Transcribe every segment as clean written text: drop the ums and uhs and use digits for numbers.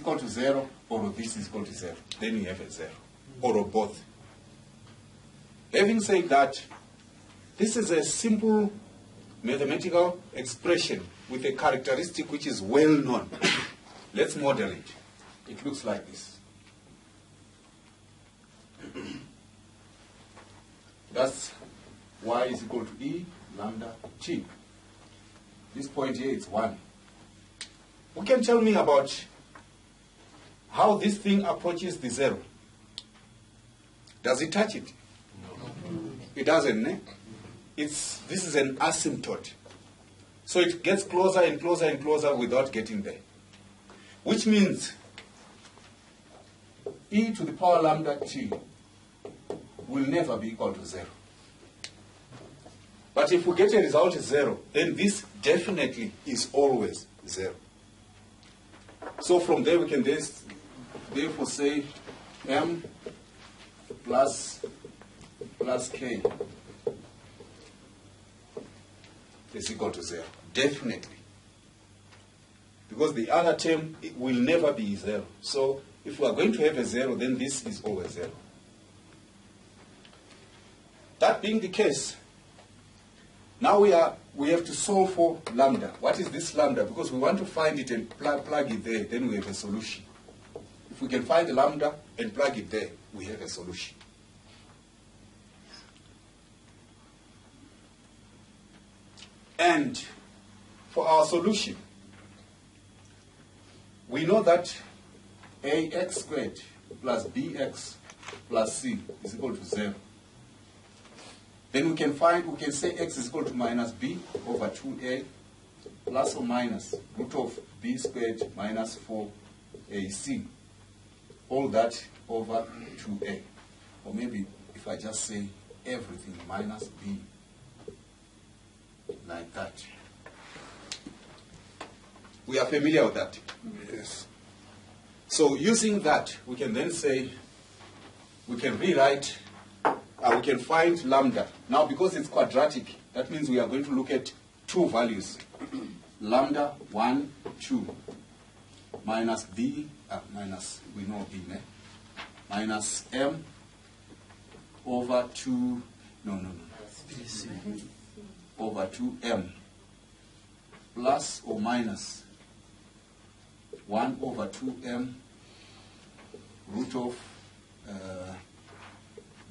equal to 0 or this is equal to 0. Then you have a 0, or both. Having said that, this is a simple mathematical expression with a characteristic which is well known. Let's model it. It looks like this. That's y is equal to e lambda t. This point here is 1. Who can tell me about how this thing approaches the 0? Does it touch it? No. It doesn't, eh? This is an asymptote. So it gets closer and closer and closer without getting there. Which means e to the power lambda t will never be equal to 0. But if we get a result 0, then this definitely is always 0. So from there we can therefore say m plus k is equal to 0. Definitely. Because the other term will never be 0. So if we are going to have a 0, then this is always 0. That being the case, now we have to solve for lambda. What is this lambda? Because we want to find it and plug it there, then we have a solution. If we can find the lambda and plug it there, we have a solution. And for our solution, we know that ax squared plus bx plus c is equal to 0. Then we can say x is equal to minus b over 2a plus or minus root of b squared minus 4ac. All that over 2a. Or maybe if I just say everything minus b, like that. We are familiar with that? Yes. So using that, we can then say, we can rewrite, we can find lambda. Now because it's quadratic, that means we are going to look at two values. Lambda 1, 2, minus b, minus, we know b, ne? Minus m over 2, over 2m plus or minus 1 over 2m root of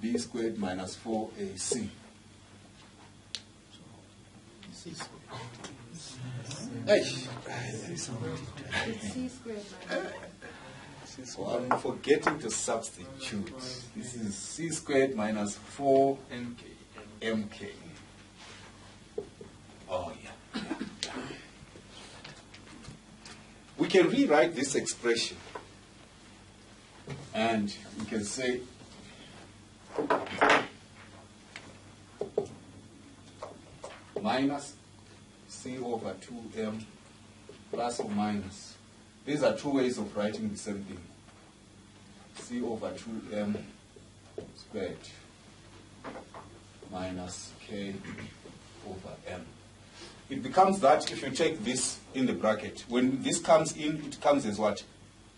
b squared minus 4ac. Hey. It's c squared minus. So I'm forgetting to substitute. This is c squared minus 4mk. Oh, yeah. We can rewrite this expression. And we can say minus c over 2m plus or minus. These are two ways of writing the same thing. C over 2m squared minus k over m. It becomes that if you take this in the bracket, when this comes in, it comes as what?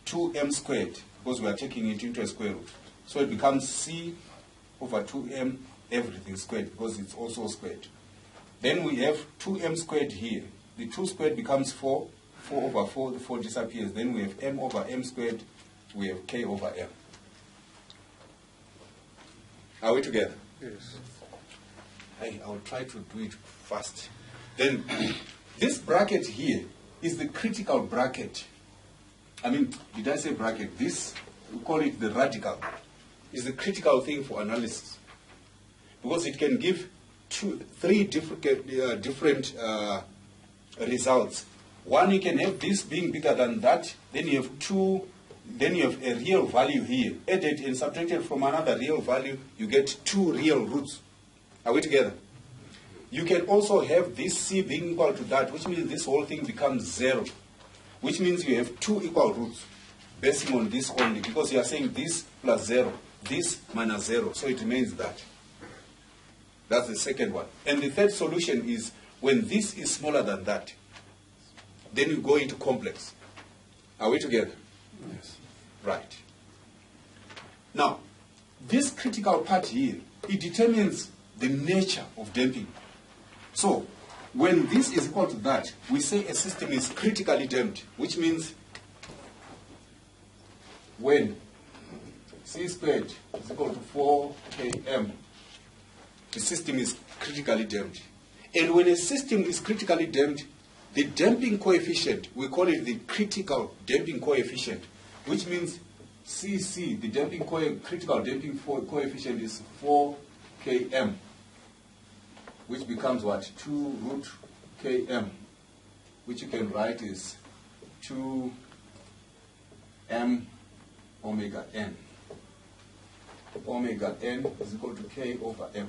2m squared, because we are taking it into a square root. So it becomes c over 2m everything squared, because it's also squared. Then we have 2m squared here. The 2 squared becomes 4. 4 over 4, the 4 disappears. Then we have m over m squared. We have k over m. Are we together? Yes. I will try to do it fast. Then this bracket here is the critical bracket. I mean, did I say bracket? This, we call it the radical, is the critical thing for analysis. Because it can give three different results. One, you can have this being bigger than that, then you have two, then you have a real value here. Added and subtracted from another real value, you get 2 real roots. Are we together? You can also have this c being equal to that, which means this whole thing becomes 0. Which means you have 2 equal roots, basing on this only, because you are saying this plus 0, this minus 0, so it remains that. That's the second one. And the third solution is when this is smaller than that, then you go into complex. Are we together? Yes. Right. Now, this critical part here, it determines the nature of damping. So, when this is equal to that, we say a system is critically damped, which means when C squared is equal to 4 km, the system is critically damped. And when a system is critically damped, the damping coefficient, we call it the critical damping coefficient, which means CC, the critical damping coefficient is 4 km, which becomes what? 2 root km, which you can write is 2 m omega n. Omega n is equal to k over m.